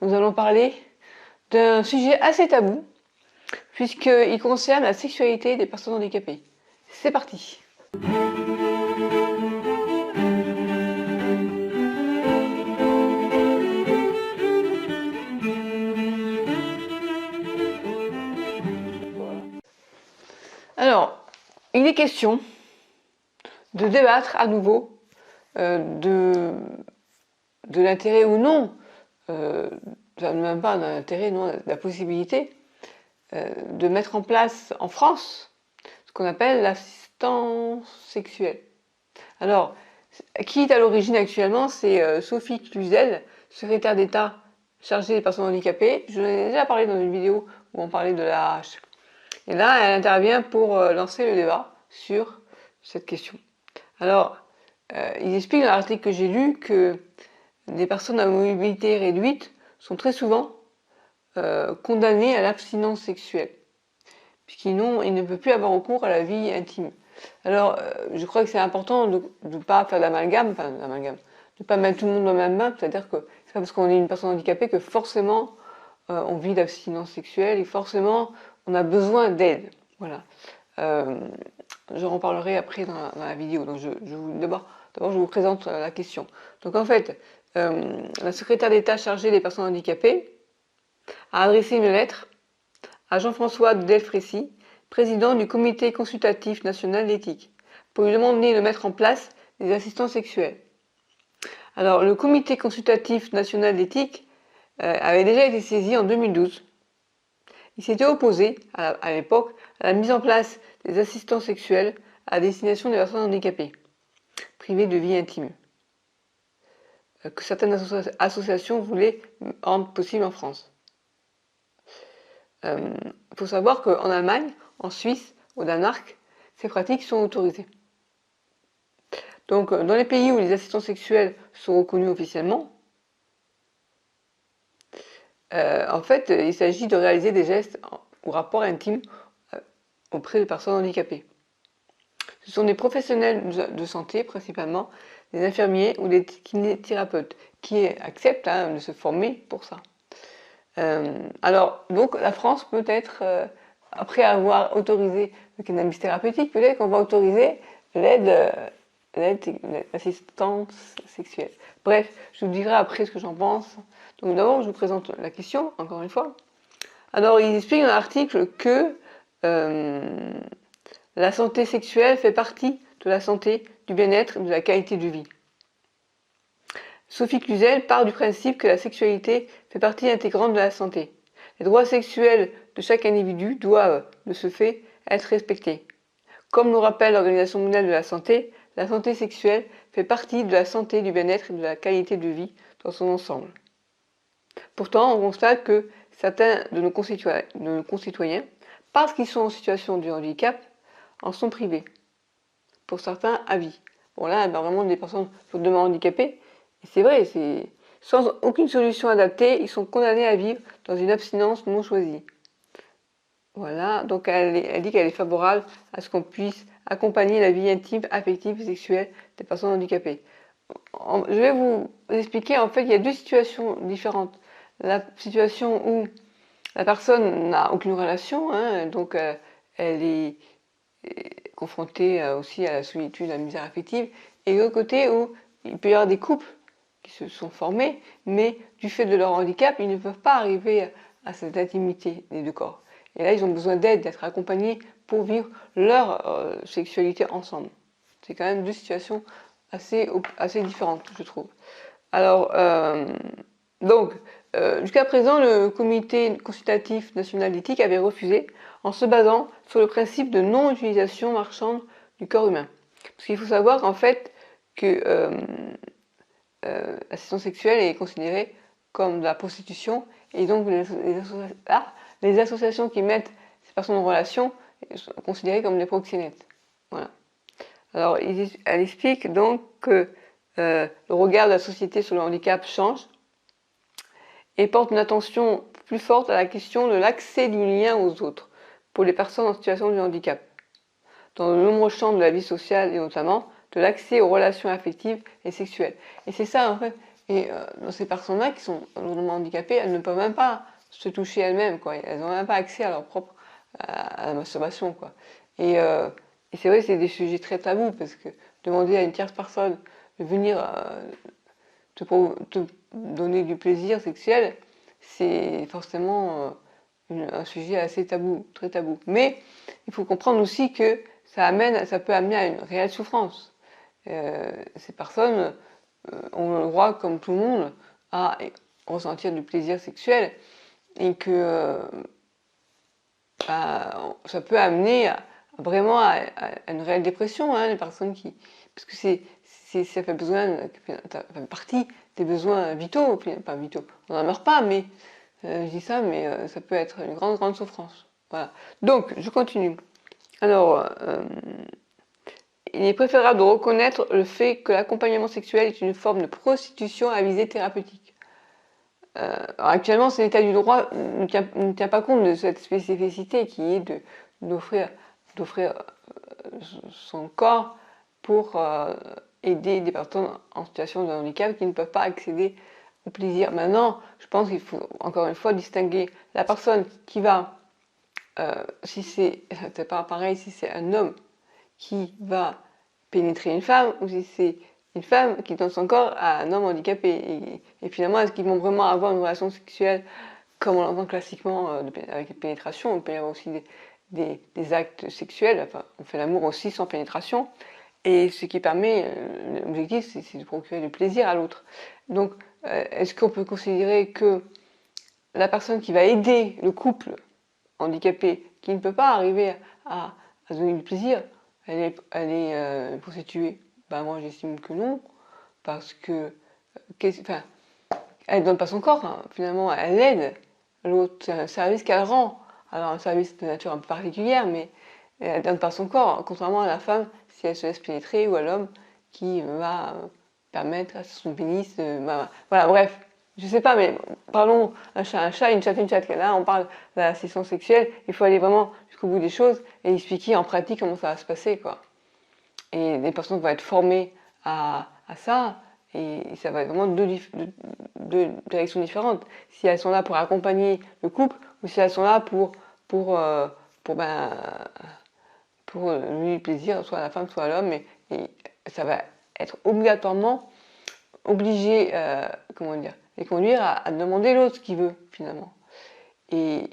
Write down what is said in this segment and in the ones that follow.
nous allons parler d'un sujet assez tabou, puisqu'il concerne la sexualité des personnes handicapées. C'est parti! Alors, il est question de débattre à nouveau de l'intérêt ou non, même pas d'un intérêt, non, de la possibilité de mettre en place en France ce qu'on appelle l'assistance sexuelle. Alors, qui est à l'origine actuellement, c'est Sophie Cluzel, secrétaire d'État chargée des personnes handicapées. Je vous en ai déjà parlé dans une vidéo où on parlait de l'AH. Et là, elle intervient pour lancer le débat sur cette question. Alors, il explique dans l'article que j'ai lu que des personnes à mobilité réduite sont très souvent condamnées à l'abstinence sexuelle, puisqu'ils ne peuvent plus avoir recours à la vie intime. Alors, je crois que c'est important de ne pas faire d'amalgame, de ne pas mettre tout le monde dans le même bain, c'est-à-dire que c'est pas parce qu'on est une personne handicapée que forcément on vit d'abstinence sexuelle et forcément on a besoin d'aide. Voilà. Je en parlerai après dans la vidéo. Donc d'abord, je vous présente la question. Donc en fait, la secrétaire d'État chargée des personnes handicapées a adressé une lettre à Jean-François Delfrécy, président du Comité consultatif national d'éthique, pour lui demander de mettre en place des assistants sexuels. Alors, le Comité consultatif national d'éthique avait déjà été saisi en 2012. Il s'était opposé, à l'époque, à la mise en place des assistants sexuels à destination des personnes handicapées, privées de vie intime, que certaines associations voulaient rendre possible en France. Il faut savoir qu'en Allemagne, en Suisse, au Danemark, ces pratiques sont autorisées. Donc, dans les pays où les assistants sexuels sont reconnus officiellement, en fait, il s'agit de réaliser des gestes ou rapports intimes auprès de personnes handicapées. Ce sont des professionnels de santé, principalement, des infirmiers ou des kinésithérapeutes, qui acceptent de se former pour ça. Alors, donc, la France peut-être, après avoir autorisé le cannabis thérapeutique, peut-être qu'on va autoriser l'assistance sexuelle. Bref, je vous dirai après ce que j'en pense. Donc d'abord, je vous présente la question, encore une fois. Alors, il explique dans l'article que la santé sexuelle fait partie de la santé, du bien-être et de la qualité de vie. Sophie Cluzel part du principe que la sexualité fait partie intégrante de la santé. Les droits sexuels de chaque individu doivent, de ce fait, être respectés. Comme le rappelle l'Organisation mondiale de la santé sexuelle fait partie de la santé, du bien-être et de la qualité de vie dans son ensemble. Pourtant, on constate que certains de nos concitoyens, parce qu'ils sont en situation de handicap, en sont privés. Pour certains, à vie. Bon là, vraiment des personnes fortement handicapées, et c'est vrai, sans aucune solution adaptée, ils sont condamnés à vivre dans une abstinence non choisie. Voilà, donc elle dit qu'elle est favorable à ce qu'on puisse accompagner la vie intime, affective et sexuelle des personnes handicapées. Je vais vous expliquer, en fait, il y a deux situations différentes. La situation où la personne n'a aucune relation, donc elle est confrontée aussi à la solitude, à la misère affective, et l'autre côté où il peut y avoir des couples qui se sont formés, mais du fait de leur handicap, ils ne peuvent pas arriver à cette intimité des deux corps. Et là, ils ont besoin d'aide, d'être accompagnés pour vivre leur sexualité ensemble. C'est quand même deux situations assez différentes, je trouve. Alors, jusqu'à présent, le Comité consultatif national d'éthique avait refusé en se basant sur le principe de non-utilisation marchande du corps humain. Parce qu'il faut savoir qu'en fait, que l'assistance sexuelle est considérée comme de la prostitution, et donc les associations qui mettent ces personnes en relation sont considérées comme des proxénètes. Voilà. Alors, elle explique donc que le regard de la société sur le handicap change et porte une attention plus forte à la question de l'accès du lien aux autres pour les personnes en situation de handicap, dans de nombreux champs de la vie sociale et notamment de l'accès aux relations affectives et sexuelles. Et c'est ça, en fait, Et dans ces personnes-là qui sont lourdement handicapées, elles ne peuvent même pas se toucher elles-mêmes, quoi. Elles n'ont même pas accès à leur propre à la masturbation, quoi. Et c'est vrai que c'est des sujets très tabous parce que demander à une tierce personne de venir te donner du plaisir sexuel, c'est forcément un sujet assez tabou, très tabou. Mais il faut comprendre aussi que ça peut amener à une réelle souffrance. Ces personnes ont le droit, comme tout le monde, à ressentir du plaisir sexuel et que ça peut amener vraiment à une réelle dépression, hein, les personnes qui... Parce que ça fait partie des besoins vitaux, pas vitaux, on n'en meurt pas, mais je dis ça, mais ça peut être une grande, grande souffrance. Voilà. Donc, je continue. Alors, il est préférable de reconnaître le fait que l'accompagnement sexuel est une forme de prostitution à visée thérapeutique. Actuellement, cet état du droit ne tient pas compte de cette spécificité qui est d'offrir son corps pour aider des personnes en situation de handicap qui ne peuvent pas accéder au plaisir. Maintenant, je pense qu'il faut encore une fois distinguer la personne qui va, si c'est pas pareil, si c'est un homme qui va pénétrer une femme ou si c'est une femme qui donne son corps à un homme handicapé. Et finalement, est-ce qu'ils vont vraiment avoir une relation sexuelle comme on l'entend classiquement avec la pénétration? On peut y avoir aussi des actes sexuels, enfin, on fait l'amour aussi sans pénétration. Et ce qui permet, l'objectif, c'est de procurer du plaisir à l'autre. Donc, est-ce qu'on peut considérer que la personne qui va aider le couple handicapé, qui ne peut pas arriver à donner du plaisir, elle est prostituée? Ben moi j'estime que non, parce que enfin, elle ne donne pas son corps, hein. Finalement elle aide l'autre, c'est un service qu'elle rend. Alors un service de nature un peu particulière, mais elle ne donne pas son corps, hein, contrairement à la femme si elle se laisse pénétrer, ou à l'homme qui va permettre à son pénis voilà, bref. Je sais pas, mais parlons un chat, une chatte. Là, on parle de la session sexuelle. Il faut aller vraiment jusqu'au bout des choses et expliquer en pratique comment ça va se passer, quoi. Et les personnes vont être formées à ça, et ça va être vraiment deux directions différentes. Si elles sont là pour accompagner le couple, ou si elles sont là pour lui plaisir, soit à la femme, soit à l'homme, et ça va être obligatoirement obligé, comment dire, les conduire à demander l'autre ce qu'il veut, finalement. Et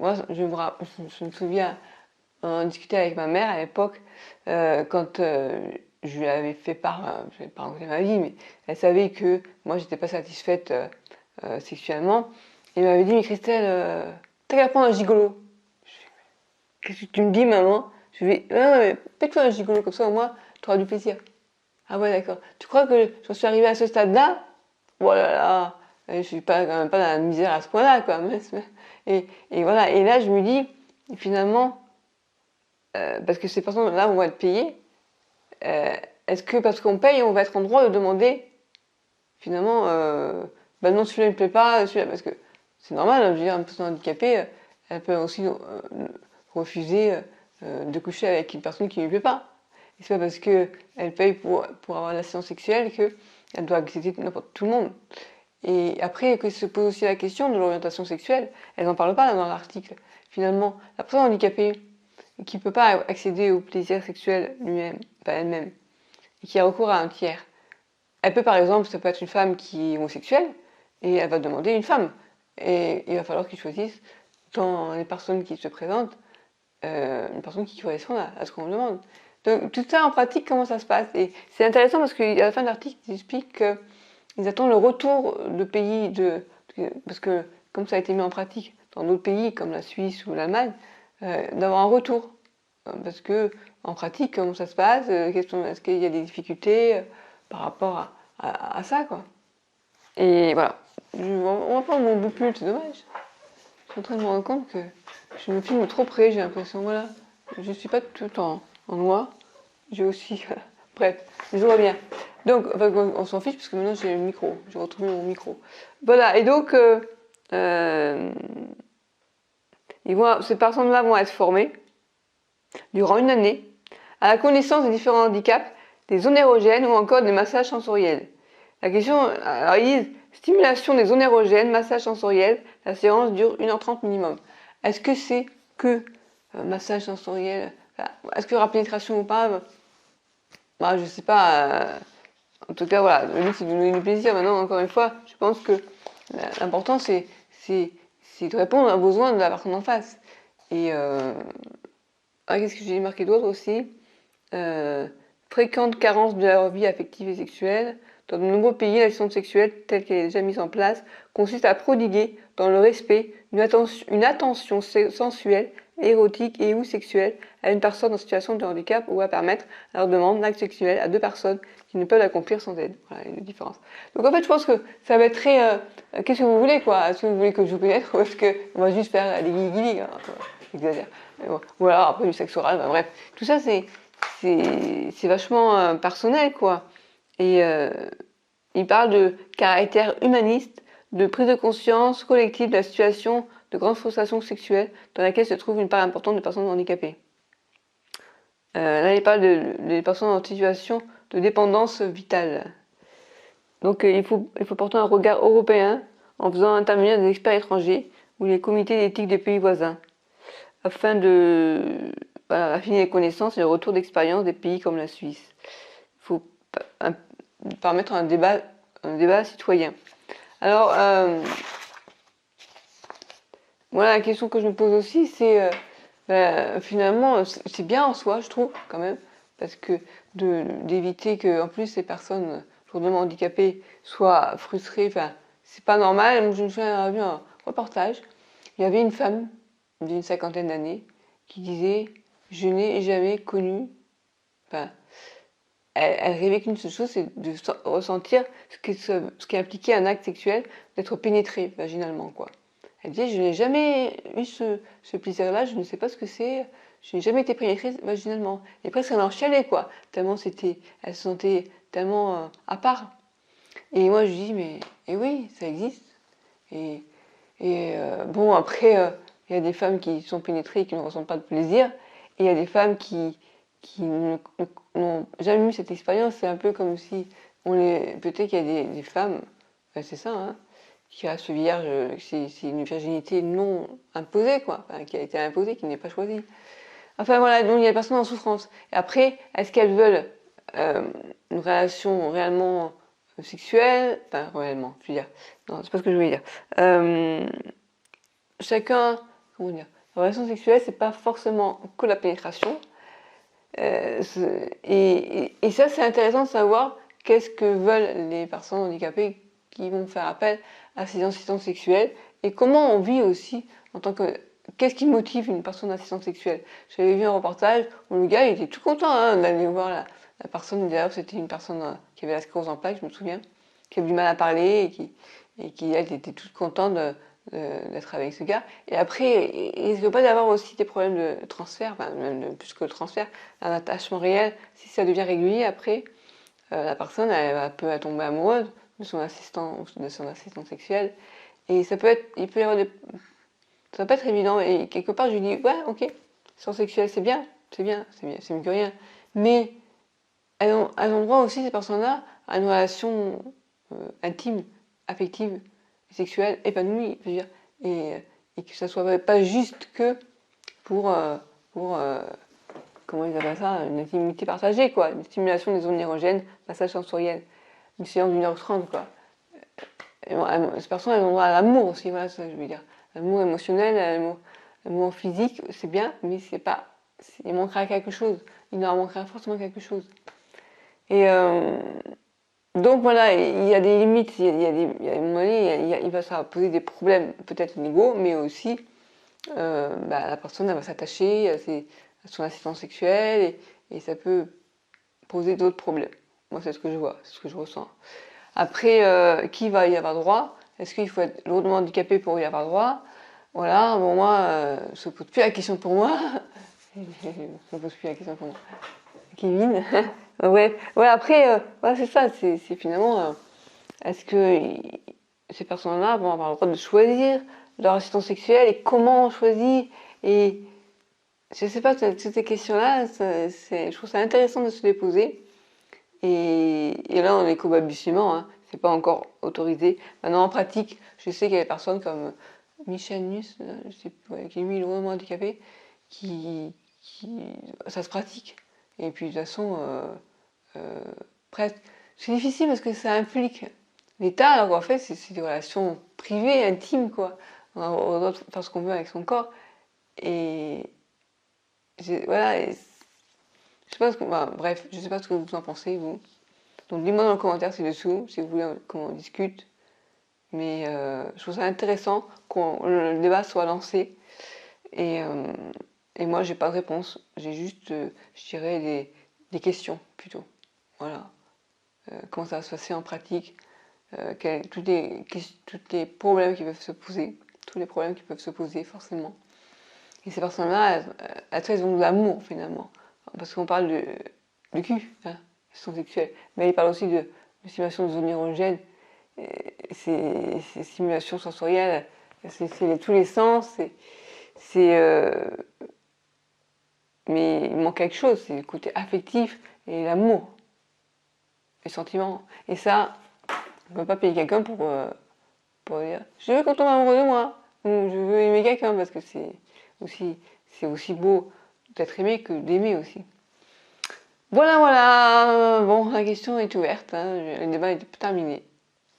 moi, je me souviens, on discutait avec ma mère à l'époque, quand je lui avais fait part, je vais pas raconter ma vie, mais elle savait que moi, j'étais pas satisfaite sexuellement. Et elle m'avait dit, mais Christelle, t'as qu'à prendre un gigolo. Qu'est-ce que tu me dis, maman? Je vais, non, mais fais-toi un gigolo, comme ça, au moins, tu auras du plaisir. Ah ouais, d'accord. Tu crois que j'en suis arrivée à ce stade-là? Voilà, là, je suis pas, quand même pas dans la misère à ce point-là, quoi. Et voilà, et là, je me dis, finalement, parce que ces personnes-là vont être payées, est-ce que parce qu'on paye, on va être en droit de demander, finalement, bah non, celui-là ne me plaît pas, celui-là, parce que c'est normal, hein, je veux dire, une personne handicapée, elle peut aussi refuser de coucher avec une personne qui ne lui plaît pas. Et c'est pas parce qu'elle paye pour avoir la séance sexuelle qu'elle doit accepter n'importe tout le monde. Et après, que se pose aussi la question de l'orientation sexuelle, elle n'en parle pas là, dans l'article. Finalement, la personne handicapée qui ne peut pas accéder au plaisir sexuel lui-même, pas elle-même, et qui a recours à un tiers, elle peut par exemple, ça peut être une femme qui est homosexuelle, et elle va demander une femme. Et il va falloir qu'ils choisissent, dans les personnes qui se présentent, une personne qui correspond à ce qu'on demande. Donc tout ça en pratique, comment ça se passe? Et c'est intéressant parce qu'à la fin de l'article, ils expliquent qu'ils attendent le retour de pays parce que comme ça a été mis en pratique dans d'autres pays comme la Suisse ou l'Allemagne, d'avoir un retour. Parce que en pratique, comment ça se passe? Est-ce qu'il y a des difficultés par rapport à ça, quoi? Et voilà. On va pas mon bout plus, c'est dommage. Je suis en train de me rendre compte que je me filme trop près, j'ai l'impression, voilà. Je suis pas tout le temps en noir. J'ai aussi... Bref, je vois bien. Donc, enfin, on s'en fiche parce que maintenant j'ai le micro. J'ai retrouvé mon micro. Voilà, et donc, ces personnes-là vont être formées durant une année à la connaissance des différents handicaps, des zones érogènes ou encore des massages sensoriels. La question, alors ils disent stimulation des zones érogènes, massage sensoriel, la séance dure 1h30 minimum. Est-ce que c'est que massage sensoriel, est-ce qu'il y aura pénétration ou pas? Bah, je sais pas. En tout cas, voilà, le but c'est de donner du plaisir. Maintenant, encore une fois, je pense que l'important c'est de répondre aux besoins de la personne en face. Et qu'est-ce que j'ai marqué d'autre aussi? Fréquente carence de leur vie affective et sexuelle. Dans de nombreux pays, l'assistance sexuelle, telle qu'elle est déjà mise en place, consiste à prodiguer, dans le respect, une attention sensuelle, érotique et ou sexuelle à une personne en situation de handicap ou à permettre à leur demande d'acte sexuel à deux personnes qui ne peuvent l'accomplir sans aide. Voilà les différences. Donc en fait, je pense que ça va être très... qu'est-ce que vous voulez, quoi? Est-ce que vous voulez que je vous pénètre ou est-ce qu'on va juste faire des guigui, hein, j'exagère. Bon. Ou alors après du sexe oral, bah, bref. Tout ça, c'est vachement personnel, quoi. Et il parle de caractère humaniste, de prise de conscience collective de la situation de grande frustration sexuelle dans laquelle se trouve une part importante de personnes handicapées. Là, il parle des personnes en situation de dépendance vitale. Donc, il faut porter un regard européen en faisant intervenir des experts étrangers ou les comités d'éthique des pays voisins, afin de affiner les connaissances et le retour d'expérience des pays comme la Suisse. Il faut permettre un débat citoyen. Alors, voilà, la question que je me pose aussi, c'est finalement, c'est bien en soi, je trouve, quand même, parce que d'éviter que, en plus, ces personnes lourdement handicapées soient frustrées, enfin, c'est pas normal. Je me souviens d'avoir vu un reportage, il y avait une femme d'une 50aine d'années qui disait « Je n'ai jamais connu... » Enfin, elle rêvait qu'une seule chose, c'est de ressentir ce qui impliquait un acte sexuel, d'être pénétrée vaginalement, quoi. Elle disait, je n'ai jamais eu ce plaisir-là, je ne sais pas ce que c'est, je n'ai jamais été pénétrée vaginalement. Et presque elle en chialait, quoi, tellement elle se sentait tellement à part. Et moi je dis, mais oui, ça existe. Et bon, après, il y a des femmes qui sont pénétrées et qui ne ressentent pas de plaisir, et il y a des femmes qui n'ont jamais eu cette expérience. C'est un peu comme si peut-être qu'il y a des femmes, enfin, c'est ça, hein, qui restent vierges, c'est une virginité non imposée, quoi, enfin, qui a été imposée, qui n'est pas choisie. Enfin voilà, donc il y a des personnes en souffrance. Et après, est-ce qu'elles veulent une relation réellement sexuelle? Enfin, réellement, je veux dire. Non, c'est pas ce que je voulais dire. Chacun, comment dire, la relation sexuelle, c'est pas forcément que la pénétration. Et ça, c'est intéressant de savoir qu'est-ce que veulent les personnes handicapées qui vont faire appel à ces assistants sexuels et comment on vit aussi en tant que... Qu'est-ce qui motive une personne assistante sexuelle? J'avais vu un reportage où le gars il était tout content d'aller voir la personne. D'ailleurs, c'était une personne qui avait la sclérose en plaques, je me souviens, qui avait du mal à parler et qui elle, était toute contente d'être avec ce gars. Et après, il risque pas d'avoir aussi des problèmes de transfert, enfin, même plus que le transfert, un attachement réel. Si ça devient régulier, après, la personne elle peut tomber amoureuse de son assistant sexuel. Et ça peut être, il peut y avoir ça va pas être évident. Et quelque part, je lui dis, ouais, ok, assistant sexuel, c'est bien, c'est mieux que rien. Mais elles ont droit aussi, ces personnes-là, à une relation intime, affective, sexuelle, épanouie, je veux dire. Et que ça soit pas juste que pour comment ils appellent ça, une intimité partagée, quoi, une stimulation des zones érogènes, massage sensoriel, une séance d'1h30, quoi. Ces personnes, elles ont droit à l'amour aussi, voilà ce que je veux dire. L'amour émotionnel, l'amour physique, c'est bien, mais c'est pas... Il manquera quelque chose. Il leur manquera forcément quelque chose. Et donc voilà, il y a des limites, il y a à un moment donné, il va ça poser des problèmes peut-être légaux, mais aussi la personne elle va s'attacher à son assistant sexuel et ça peut poser d'autres problèmes. Moi, c'est ce que je vois, c'est ce que je ressens. Après, qui va y avoir droit? Est-ce qu'il faut être lourdement handicapé pour y avoir droit? Voilà, bon, moi, ça ne pose plus la question pour moi. Ça ne pose plus la question pour moi. Kevin. Ouais, après, voilà, c'est ça, c'est finalement, est-ce que ces personnes-là vont avoir le droit de choisir leur assistant sexuel et comment on choisit? Et je sais pas, toutes ces questions-là, je trouve ça intéressant de se les poser. Et là, on est qu'au balbutiement, hein. c'est pas encore autorisé. Maintenant, en pratique, je sais qu'il y a des personnes comme Michel Nuss, je sais plus, ouais, qui est lui lourdement handicapé, ça se pratique. Et puis de toute façon, presque, c'est difficile parce que ça implique l'État, alors qu'en fait, c'est des relations privées, intimes, quoi. On a le droit de faire ce qu'on veut avec son corps. Et voilà, et je sais pas bref, je sais pas ce que vous en pensez, vous. Donc dites-moi dans les commentaires ci-dessous, si vous voulez qu'on en discute. Mais je trouve ça intéressant que le débat soit lancé. Et, moi, j'ai pas de réponse. J'ai juste, je dirais, des questions plutôt. Voilà. Comment ça va se passer en pratique, tous les problèmes qui peuvent se poser, tous les problèmes qui peuvent se poser forcément. Et ces personnes-là, elles ont de l'amour finalement. Parce qu'on parle de cul, hein, question sexuelle. Mais ils parlent aussi de stimulation de zones érogènes. Ces stimulations sensorielles, c'est tous les sens. Mais il manque quelque chose, c'est le côté affectif et l'amour, les sentiments. Et ça, on ne peut pas payer quelqu'un pour dire je veux qu'on tombe amoureux de moi, ou je veux aimer quelqu'un, parce que c'est aussi beau d'être aimé que d'aimer aussi. Voilà, voilà. Bon, la question est ouverte, hein. Le débat est terminé.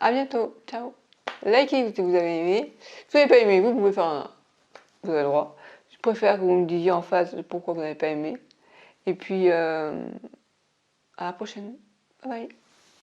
À bientôt, ciao. Likez si vous avez aimé. Si vous n'avez pas aimé, vous pouvez faire vous avez le droit. Je préfère que vous me disiez en face pourquoi vous n'avez pas aimé. Et puis, à la prochaine. Bye bye.